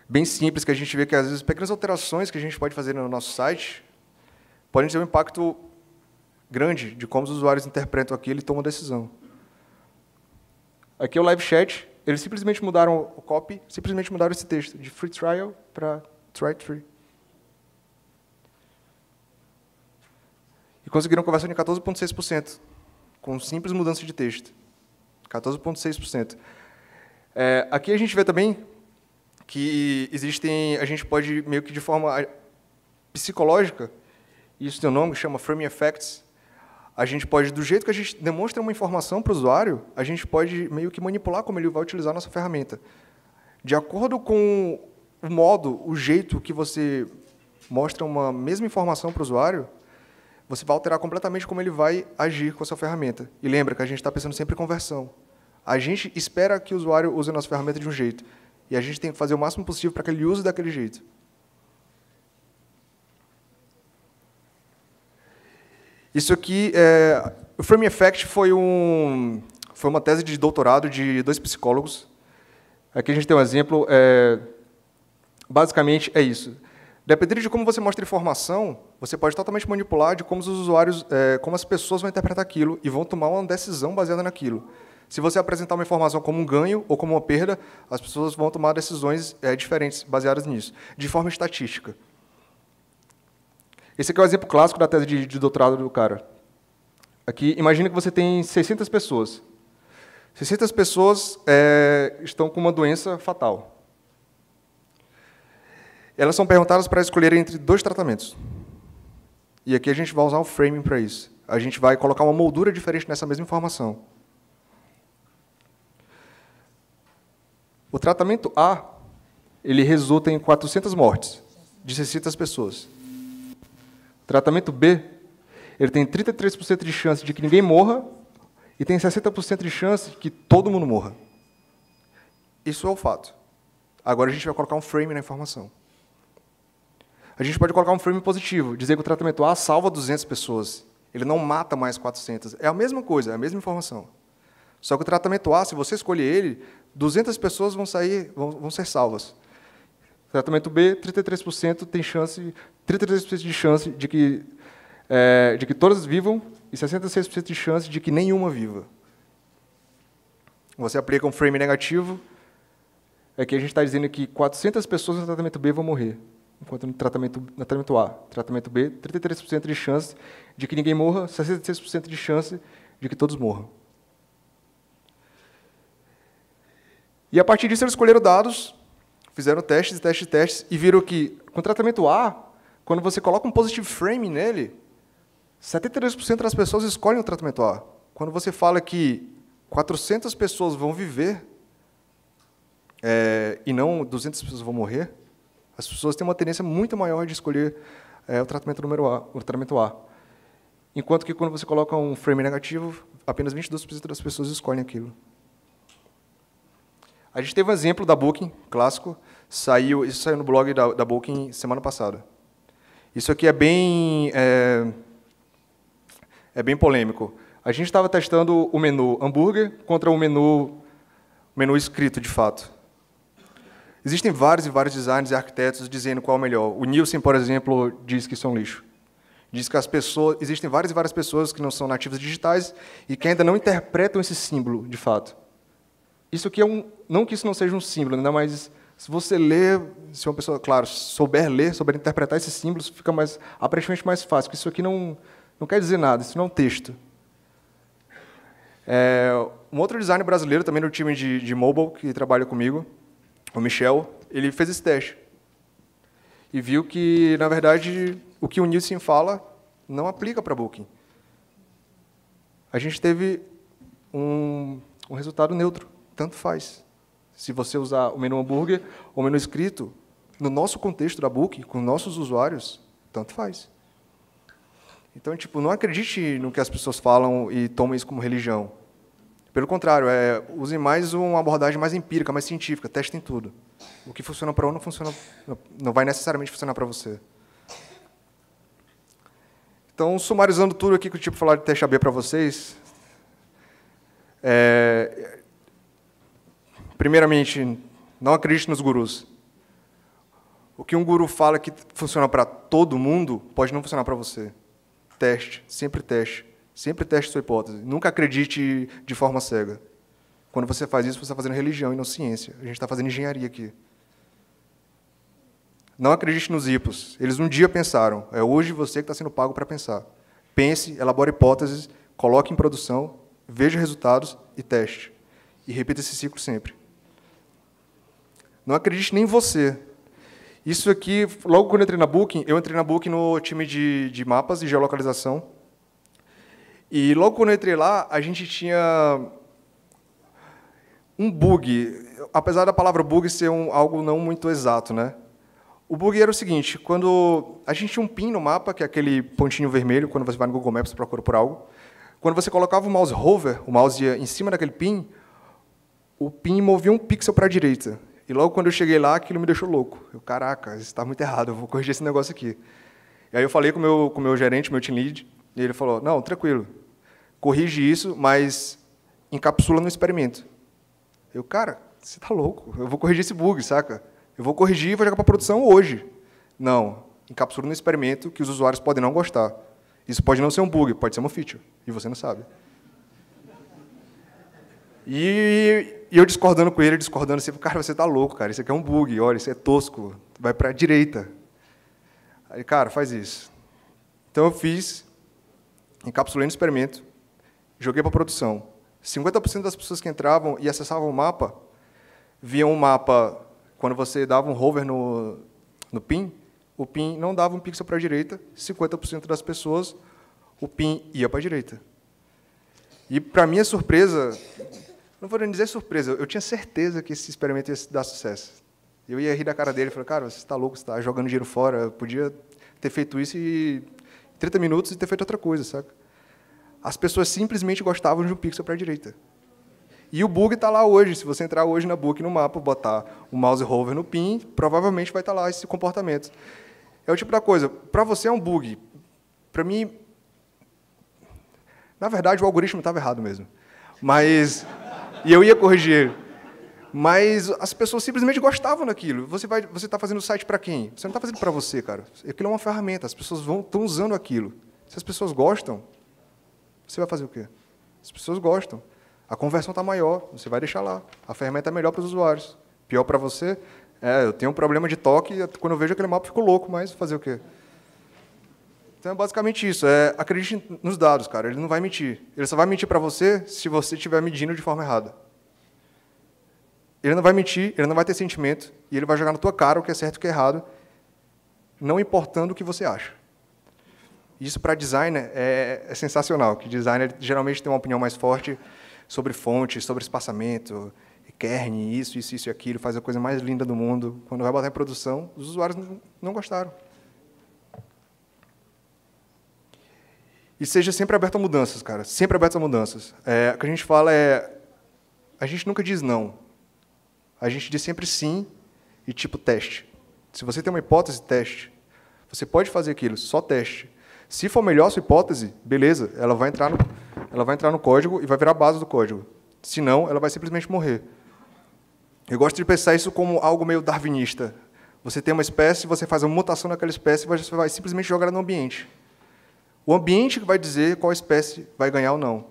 bem simples, que a gente vê que, às vezes, pequenas alterações que a gente pode fazer no nosso site podem ter um impacto grande de como os usuários interpretam aquilo e tomam decisão. Aqui é o live chat. Eles simplesmente mudaram o copy, simplesmente mudaram esse texto, de free trial para try free. E conseguiram conversão de 14,6%, com simples mudança de texto. 14,6%. Aqui a gente vê também que a gente pode, meio que de forma psicológica, isso tem um nome que chama Framing Effects, a gente pode, do jeito que a gente demonstra uma informação para o usuário, a gente pode meio que manipular como ele vai utilizar a nossa ferramenta. De acordo com o modo, o jeito que você mostra uma mesma informação para o usuário, você vai alterar completamente como ele vai agir com a sua ferramenta. E lembra que a gente está pensando sempre em conversão. A gente espera que o usuário use a nossa ferramenta de um jeito, e a gente tem que fazer o máximo possível para que ele use daquele jeito. Isso aqui, o Framing Effect foi uma tese de doutorado de 2 psicólogos. Aqui a gente tem um exemplo, basicamente é isso. Dependendo de como você mostra informação, você pode totalmente manipular de como os usuários, como as pessoas vão interpretar aquilo e vão tomar uma decisão baseada naquilo. Se você apresentar uma informação como um ganho ou como uma perda, as pessoas vão tomar decisões diferentes baseadas nisso, de forma estatística. Esse aqui é o exemplo clássico da tese de doutorado do cara. Aqui, imagina que você tem 600 pessoas. 600 pessoas estão com uma doença fatal. Elas são perguntadas para escolherem entre 2 tratamentos. E aqui a gente vai usar o framing para isso. A gente vai colocar uma moldura diferente nessa mesma informação. O tratamento A, ele resulta em 400 mortes de 600 pessoas. O tratamento B, ele tem 33% de chance de que ninguém morra e tem 60% de chance de que todo mundo morra. Isso é o fato. Agora a gente vai colocar um frame na informação. A gente pode colocar um frame positivo, dizer que o tratamento A salva 200 pessoas. Ele não mata mais 400. É a mesma coisa, é a mesma informação. Só que o tratamento A, se você escolher ele, 200 pessoas vão ser salvas. Tratamento B, 33% tem chance, 33% de chance de que todas vivam e 66% de chance de que nenhuma viva. Você aplica um frame negativo, aqui a gente está dizendo que 400 pessoas no tratamento B vão morrer, enquanto no tratamento A, tratamento B, 33% de chance de que ninguém morra, 66% de chance de que todos morram. E, a partir disso, eles escolheram dados, fizeram testes, e viram que, com o tratamento A, quando você coloca um positive frame nele, 72% das pessoas escolhem o tratamento A. Quando você fala que 400 pessoas vão viver e não 200 pessoas vão morrer, as pessoas têm uma tendência muito maior de escolher o tratamento A. Enquanto que, quando você coloca um frame negativo, apenas 22% das pessoas escolhem aquilo. A gente teve um exemplo da Booking, clássico, isso saiu no blog da Booking semana passada. Isso aqui é bem polêmico. A gente estava testando o menu hambúrguer contra o menu escrito, de fato. Existem vários e vários designers e arquitetos dizendo qual é o melhor. O Nielsen, por exemplo, diz que isso é um lixo. Diz que existem várias e várias pessoas que não são nativas digitais e que ainda não interpretam esse símbolo, de fato. Isso aqui não que isso não seja um símbolo, ainda mais se você ler, se uma pessoa, claro, souber ler, souber interpretar esses símbolos, fica aparentemente mais fácil, porque isso aqui não quer dizer nada, isso não é um texto. Um outro designer brasileiro, também no time de mobile, que trabalha comigo, o Michel, ele fez esse teste. E viu que, na verdade, o que o Nielsen fala não aplica para Booking. A gente teve um resultado neutro. Tanto faz. Se você usar o menu hambúrguer ou o menu escrito, no nosso contexto da Booking, com nossos usuários, tanto faz. Então, não acredite no que as pessoas falam e tomem isso como religião. Pelo contrário, usem mais uma abordagem mais empírica, mais científica, testem tudo. O que funciona para um não vai necessariamente funcionar para você. Então, sumarizando tudo aqui que eu tive que falar de teste AB para vocês, primeiramente, não acredite nos gurus. O que um guru fala que funciona para todo mundo, pode não funcionar para você. Teste, sempre teste. Sempre teste sua hipótese. Nunca acredite de forma cega. Quando você faz isso, você está fazendo religião e não ciência. A gente está fazendo engenharia aqui. Não acredite nos hipos. Eles um dia pensaram. É hoje você que está sendo pago para pensar. Pense, elabore hipóteses, coloque em produção, veja resultados e teste. E repita esse ciclo sempre. Não acredite nem em você. Isso aqui, logo quando eu entrei na Booking no time de mapas e geolocalização. E logo quando eu entrei lá, a gente tinha um bug, apesar da palavra bug ser algo não muito exato, né? O bug era o seguinte, quando a gente tinha um pin no mapa, que é aquele pontinho vermelho, quando você vai no Google Maps e procura por algo, quando você colocava o mouse hover, o mouse ia em cima daquele pin, o pin movia um pixel para a direita. E logo quando eu cheguei lá, aquilo me deixou louco. Caraca, isso está muito errado, eu vou corrigir esse negócio aqui. E aí eu falei com o meu gerente, meu team lead, e ele falou, não, tranquilo, corrige isso, mas encapsula no experimento. Cara, você está louco, eu vou corrigir esse bug, saca? Eu vou corrigir e vou jogar para produção hoje. Não, encapsula no experimento que os usuários podem não gostar. Isso pode não ser um bug, pode ser uma feature, e você não sabe. E eu discordando com ele, assim, cara, você está louco, cara, isso aqui é um bug, olha, isso é tosco, vai para a direita. Aí, cara, faz isso. Então eu fiz, encapsulei no experimento, joguei para produção. 50% das pessoas que entravam e acessavam o mapa, viam o mapa, quando você dava um hover no pin, o pin não dava um pixel para a direita, 50% das pessoas, o pin ia para a direita. E, para minha surpresa, não vou nem dizer surpresa, eu tinha certeza que esse experimento ia dar sucesso. Eu ia rir da cara dele e falei, cara, você está louco, você está jogando dinheiro fora, eu podia ter feito isso em 30 minutos e ter feito outra coisa, sabe? As pessoas simplesmente gostavam de um pixel para a direita. E o bug está lá hoje. Se você entrar hoje na Book, no mapa, botar o mouse hover no pin, provavelmente vai estar lá esse comportamento. É o tipo da coisa, para você é um bug. Para mim, na verdade, o algoritmo estava errado mesmo. E eu ia corrigir ele. Mas as pessoas simplesmente gostavam daquilo. Você está fazendo o site para quem? Você não está fazendo para você, cara. Aquilo é uma ferramenta, as pessoas estão usando aquilo. Se as pessoas gostam, você vai fazer o quê? As pessoas gostam. A conversão está maior, você vai deixar lá. A ferramenta é melhor para os usuários. Pior para você, eu tenho um problema de toque, quando eu vejo aquele mapa, eu fico louco, mas fazer o quê? Então, é basicamente isso. Acredite nos dados, cara. Ele não vai mentir. Ele só vai mentir para você se você estiver medindo de forma errada. Ele não vai mentir, ele não vai ter sentimento, e ele vai jogar na tua cara o que é certo e o que é errado, não importando o que você acha. Isso, para designer, é sensacional, que designer geralmente tem uma opinião mais forte sobre fonte, sobre espaçamento, kernel, isso e aquilo, faz a coisa mais linda do mundo. Quando vai botar em produção, os usuários não gostaram. E seja sempre aberto a mudanças, cara. Sempre aberto a mudanças. O que a gente fala a gente nunca diz não. A gente diz sempre sim e tipo teste. Se você tem uma hipótese, teste. Você pode fazer aquilo, só teste. Se for melhor a sua hipótese, beleza, ela vai entrar no código e vai virar a base do código. Se não, ela vai simplesmente morrer. Eu gosto de pensar isso como algo meio darwinista. Você tem uma espécie, você faz uma mutação naquela espécie e você vai simplesmente jogar ela no ambiente. O ambiente que vai dizer qual espécie vai ganhar ou não.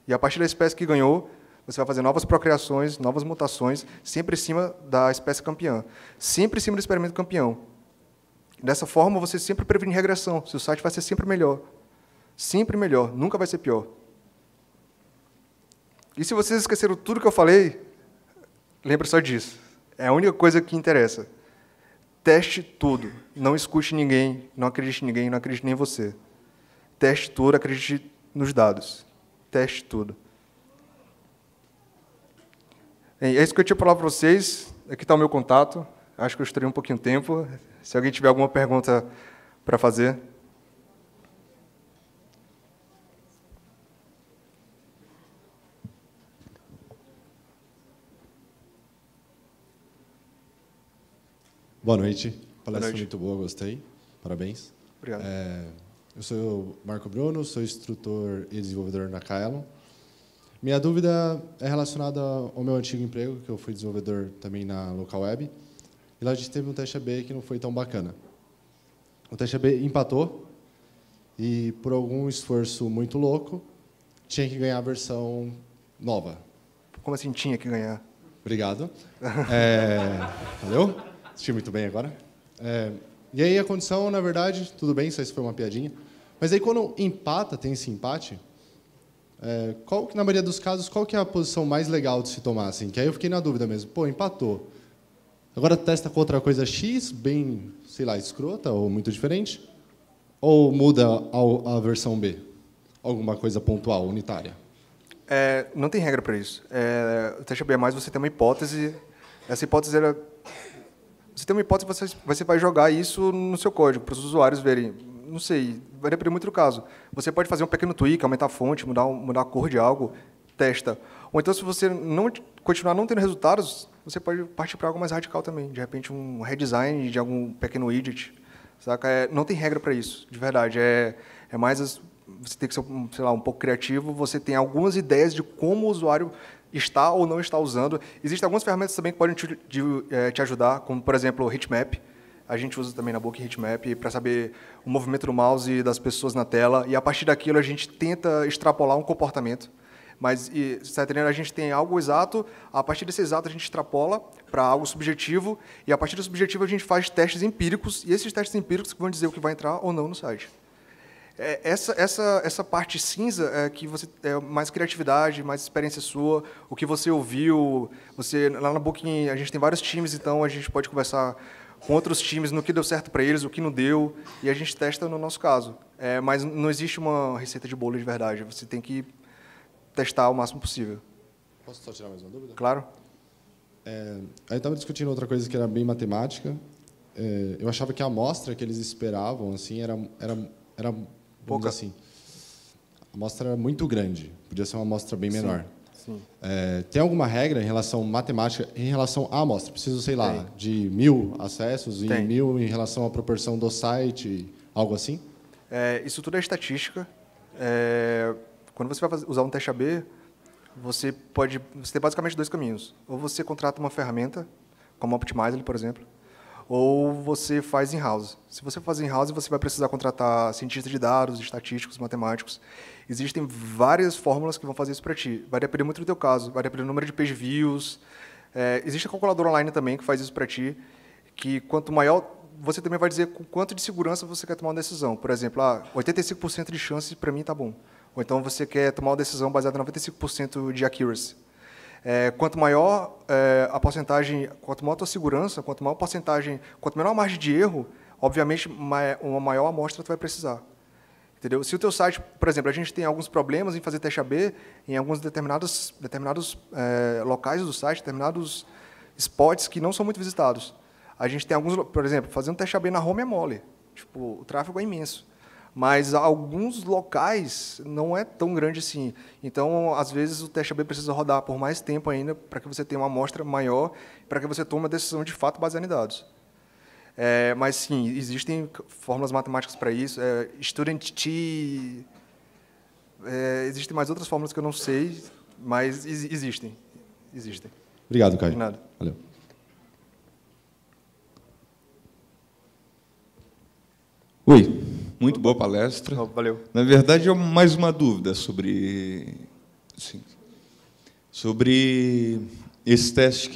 E a partir da espécie que ganhou, você vai fazer novas procriações, novas mutações, sempre em cima da espécie campeã. Sempre em cima do experimento campeão. Dessa forma, você sempre previne regressão. Seu site vai ser sempre melhor. Sempre melhor, nunca vai ser pior. E se vocês esqueceram tudo que eu falei, lembre só disso. É a única coisa que interessa. Teste tudo. Não escute ninguém, não acredite em ninguém, não acredite nem em você. Teste tudo, acredite nos dados. Teste tudo. É isso que eu tinha para falar para vocês. Aqui está o meu contato. Acho que eu estourei um pouquinho de tempo. Se alguém tiver alguma pergunta para fazer. Boa noite. Palestra muito boa, gostei. Parabéns. Obrigado. Eu sou o Marco Bruno, sou instrutor e desenvolvedor na Kaelon. Minha dúvida é relacionada ao meu antigo emprego, que eu fui desenvolvedor também na Local Web. E lá a gente teve um teste AB que não foi tão bacana. O teste AB empatou e, por algum esforço muito louco, tinha que ganhar a versão nova. Como assim tinha que ganhar? Obrigado. Valeu? Assisti muito bem agora. E aí a condição, na verdade, tudo bem, isso foi uma piadinha. Mas aí quando empata, tem esse empate, na maioria dos casos, qual que é a posição mais legal de se tomar? Assim? Que aí eu fiquei na dúvida mesmo. Pô, empatou. Agora testa com outra coisa X, bem, sei lá, escrota ou muito diferente? Ou muda a versão B? Alguma coisa pontual, unitária? Não tem regra para isso. O teste AB é mais você tem uma hipótese. Essa hipótese era... Você tem uma hipótese, você vai jogar isso no seu código, para os usuários verem. Não sei, vai depender muito do caso. Você pode fazer um pequeno tweak, aumentar a fonte, mudar a cor de algo, testa. Ou então, se você continuar não tendo resultados, você pode partir para algo mais radical também. De repente, um redesign de algum pequeno widget. Saca? Não tem regra para isso, de verdade. É mais... Você tem que ser, sei lá, um pouco criativo. Você tem algumas ideias de como o usuário está ou não está usando. Existem algumas ferramentas também que podem te ajudar, como, por exemplo, o Heatmap. A gente usa também na Book Heatmap para saber o movimento do mouse das pessoas na tela. E, a partir daquilo, a gente tenta extrapolar um comportamento. Mas, você está entendendo? A gente tem algo exato, a partir desse exato a gente extrapola para algo subjetivo, e a partir do subjetivo a gente faz testes empíricos, e esses testes empíricos que vão dizer o que vai entrar ou não no site. Essa parte cinza é que você é mais criatividade, mais experiência sua, o que você ouviu. Lá na Booking a gente tem vários times, então a gente pode conversar com outros times no que deu certo para eles, o que não deu, e a gente testa no nosso caso. Mas não existe uma receita de bolo de verdade. Você tem que testar o máximo possível. Posso só tirar mais uma dúvida? Claro. Aí estava discutindo outra coisa que era bem matemática. Eu achava que a amostra que eles esperavam assim era pouca, assim. A amostra era muito grande. Podia ser uma amostra bem menor. Sim. Tem alguma regra em relação matemática em relação à amostra? Preciso, sei lá, de 1000 acessos e 1000 em relação à proporção do site, algo assim? Isso tudo é estatística. Quando você vai usar um teste AB, você tem basicamente dois caminhos. Ou você contrata uma ferramenta, como o Optimizer, por exemplo, ou você faz in-house. Se você faz in-house, você vai precisar contratar cientistas de dados, estatísticos, matemáticos. Existem várias fórmulas que vão fazer isso para ti. Vai depender muito do teu caso, vai depender do número de page views. Existe a calculadora online também que faz isso para ti, que quanto maior, você também vai dizer com quanto de segurança você quer tomar uma decisão. Por exemplo, 85% de chance para mim está bom. Ou então você quer tomar uma decisão baseada em 95% de accuracy. Quanto maior a porcentagem, quanto maior a tua segurança, quanto maior a margem de erro, obviamente, uma maior amostra tu vai precisar. Entendeu? Se o teu site, por exemplo, a gente tem alguns problemas em fazer teste AB em alguns determinados locais do site, determinados spots que não são muito visitados. A gente tem alguns, por exemplo, fazer um teste AB na home é mole. Tipo, o tráfego é imenso. Mas alguns locais não é tão grande assim. Então, às vezes, o teste AB precisa rodar por mais tempo ainda para que você tenha uma amostra maior, para que você tome uma decisão de fato baseada em dados. Mas, sim, existem fórmulas matemáticas para isso. Student T... existem mais outras fórmulas que eu não sei, mas existem. Obrigado, Caio. De nada. Valeu. Oi, muito boa palestra. Valeu. Na verdade, é mais uma dúvida sobre esse teste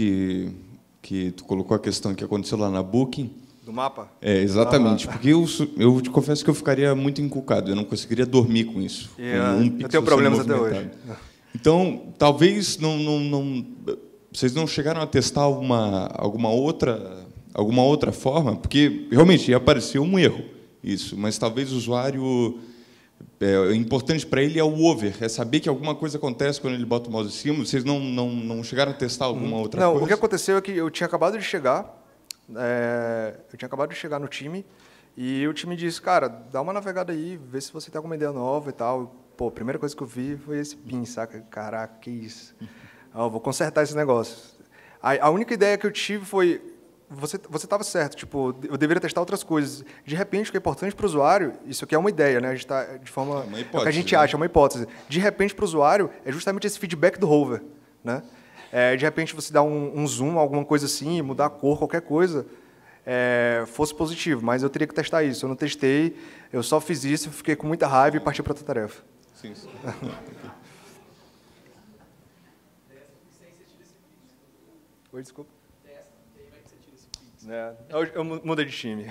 que tu colocou, a questão que aconteceu lá na Booking. Do mapa? Exatamente, porque eu te confesso que eu ficaria muito encucado, eu não conseguiria dormir com isso. Eu tenho problemas até hoje. Então, talvez vocês não chegaram a testar alguma outra forma, porque realmente apareceu um erro. Isso, mas talvez o usuário, importante para ele é o over, é saber que alguma coisa acontece quando ele bota o mouse em cima. Vocês não chegaram a testar alguma outra coisa? Não, o que aconteceu é que eu tinha acabado de chegar, no time, e o time disse, cara, dá uma navegada aí, vê se você tem alguma ideia nova e tal. Pô, a primeira coisa que eu vi foi esse pin, saca? Caraca, que isso? Eu vou consertar esse negócio. A única ideia que eu tive foi, você estava certo, tipo, eu deveria testar outras coisas. De repente, o que é importante para o usuário, isso aqui é uma ideia, né? A gente está de forma... uma é o que a hipótese, gente né? acha, é uma hipótese. De repente, para o usuário, é justamente esse feedback do rover, né? De repente, você dá um zoom, alguma coisa assim, mudar a cor, qualquer coisa, fosse positivo. Mas eu teria que testar isso. Eu não testei, eu só fiz isso, fiquei com muita raiva e parti para outra tarefa. Sim, sim. Oi, desculpa. Eu mudei de time.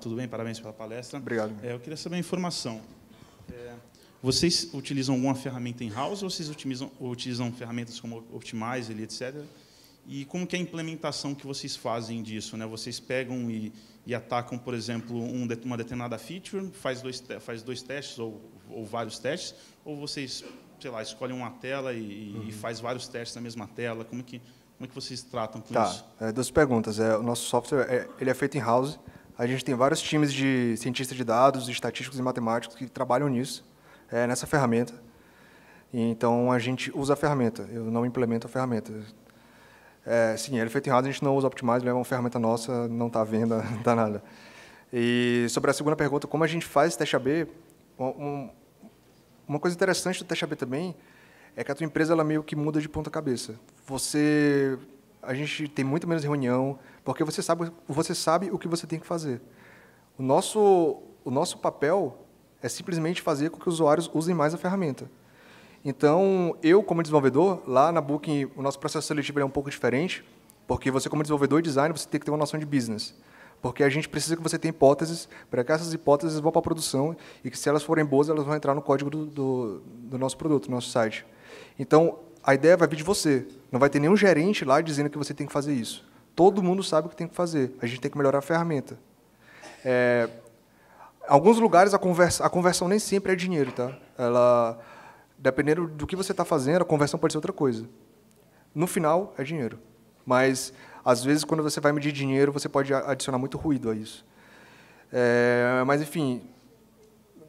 Tudo bem? Parabéns pela palestra. Obrigado. Eu queria saber a informação. Vocês utilizam alguma ferramenta in-house ou vocês utilizam ferramentas como Optimizer, etc.? E como que é a implementação que vocês fazem disso, né? Vocês pegam e atacam, por exemplo, uma determinada feature, faz dois testes ou vários testes, ou vocês, sei lá, escolhem uma tela e faz vários testes na mesma tela? Como é que vocês tratam com isso? Duas perguntas. O nosso software ele é feito in-house. A gente tem vários times de cientistas de dados, estatísticos e matemáticos que trabalham nisso, nessa ferramenta. Então, a gente usa a ferramenta, eu não implemento a ferramenta. Sim, ele é feito in-house, a gente não usa Optimizer, é uma ferramenta nossa, não está à venda, não está nada. E sobre a segunda pergunta, como a gente faz teste AB, uma coisa interessante do teste AB também é que a tua empresa ela meio que muda de ponta cabeça. A gente tem muito menos reunião, porque você sabe o que você tem que fazer. O nosso papel é simplesmente fazer com que os usuários usem mais a ferramenta. Então, eu, como desenvolvedor, lá na Booking, o nosso processo seletivo é um pouco diferente, porque você, como desenvolvedor e designer, você tem que ter uma noção de business. Porque a gente precisa que você tenha hipóteses, para que essas hipóteses vão para a produção e que, se elas forem boas, elas vão entrar no código do nosso produto, do nosso site. Então, a ideia vai vir de você. Não vai ter nenhum gerente lá dizendo que você tem que fazer isso. Todo mundo sabe o que tem que fazer. A gente tem que melhorar a ferramenta. Em alguns lugares, a conversão nem sempre é dinheiro, tá? Dependendo do que você está fazendo, a conversão pode ser outra coisa. No final, é dinheiro. Mas, às vezes, quando você vai medir dinheiro, você pode adicionar muito ruído a isso. Mas, enfim,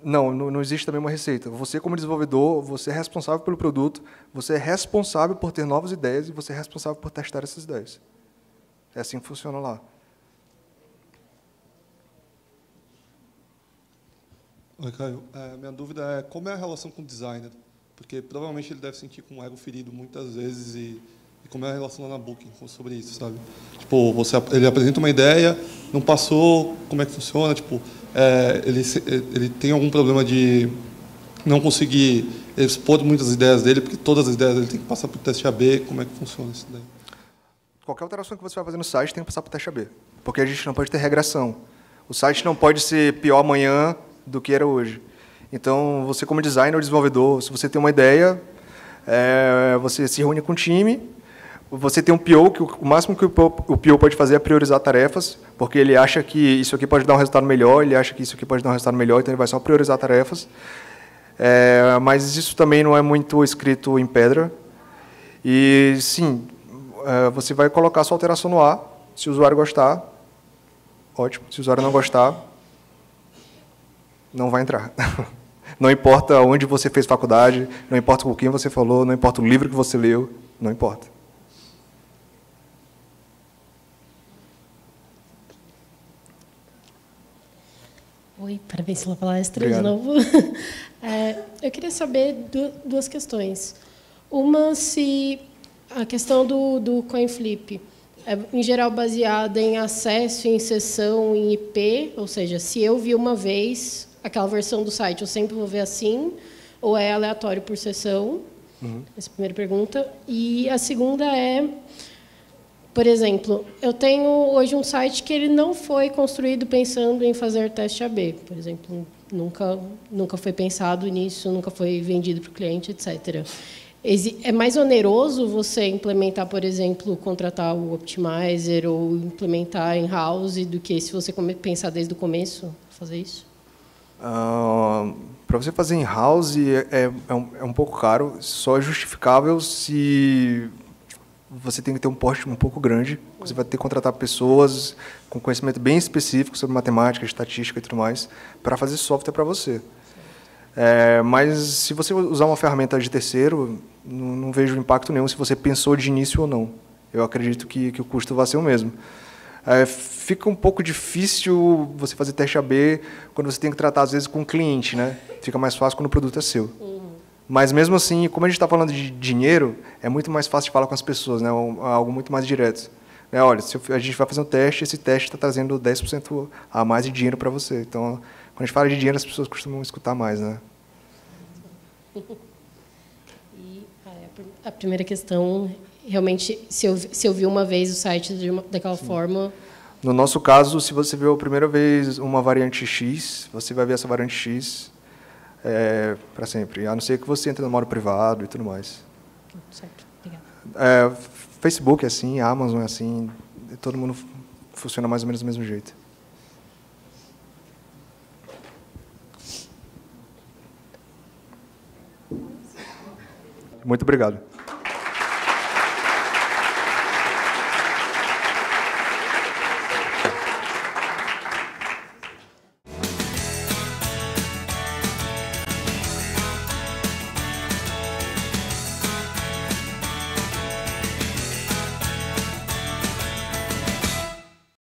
não existe também uma receita. Você, como desenvolvedor, você é responsável pelo produto, você é responsável por ter novas ideias e você é responsável por testar essas ideias. É assim que funciona lá. Oi, Caio. Minha dúvida é como é a relação com o designer? Porque provavelmente ele deve sentir com o ego ferido muitas vezes e como é a relação lá na Booking sobre isso, sabe? Tipo, ele apresenta uma ideia, não passou, como é que funciona? Tipo, ele tem algum problema de não conseguir expor muitas ideias dele, porque todas as ideias dele tem que passar por teste AB, como é que funciona isso daí? Qualquer alteração que você vai fazer no site tem que passar por teste AB, porque a gente não pode ter regressão. O site não pode ser pior amanhã do que era hoje. Então, você como designer ou desenvolvedor, se você tem uma ideia, você se reúne com o time, você tem um PO, que o máximo que o PO pode fazer é priorizar tarefas, porque ele acha que isso aqui pode dar um resultado melhor, ele acha que isso aqui pode dar um resultado melhor, então ele vai só priorizar tarefas. Mas isso também não é muito escrito em pedra. E, sim, você vai colocar a sua alteração no ar, se o usuário gostar, ótimo. Se o usuário não gostar, não vai entrar. Não importa onde você fez faculdade, não importa com quem você falou, não importa o livro que você leu, não importa. Oi, parabéns pela palestra. Obrigado. De novo. Eu queria saber duas questões. Uma, se a questão do CoinFlip é, em geral, baseada em acesso, em sessão, em IP, ou seja, se eu vi uma vez aquela versão do site, eu sempre vou ver assim, ou é aleatório por sessão? Essa é a primeira pergunta. E a segunda é, por exemplo, eu tenho hoje um site que ele não foi construído pensando em fazer teste AB, por exemplo, nunca foi pensado nisso, nunca foi vendido para o cliente, etc. É mais oneroso você implementar, por exemplo, contratar o Optimizer ou implementar in-house do que se você pensar desde o começo, fazer isso? Para você fazer in-house é um pouco caro, só é justificável se você tem que ter um porte um pouco grande. Você vai ter que contratar pessoas com conhecimento bem específico sobre matemática, estatística e tudo mais, para fazer software para você. Mas se você usar uma ferramenta de terceiro, não vejo impacto nenhum se você pensou de início ou não. Eu acredito que o custo vai ser o mesmo. Fica um pouco difícil você fazer teste AB quando você tem que tratar, às vezes, com o cliente, né? Fica mais fácil quando o produto é seu. Mas, mesmo assim, como a gente está falando de dinheiro, é muito mais fácil de falar com as pessoas, né? Algo muito mais direto. Olha, se a gente vai fazer um teste, esse teste está trazendo 10% a mais de dinheiro para você. Então, quando a gente fala de dinheiro, as pessoas costumam escutar mais, né? E a primeira questão, realmente, se eu vi uma vez o site daquela forma... No nosso caso, se você viu a primeira vez uma variante X, você vai ver essa variante X para sempre, a não ser que você entre no modo privado e tudo mais. Certo, obrigada. Facebook é assim, Amazon é assim, todo mundo funciona mais ou menos do mesmo jeito. Muito obrigado.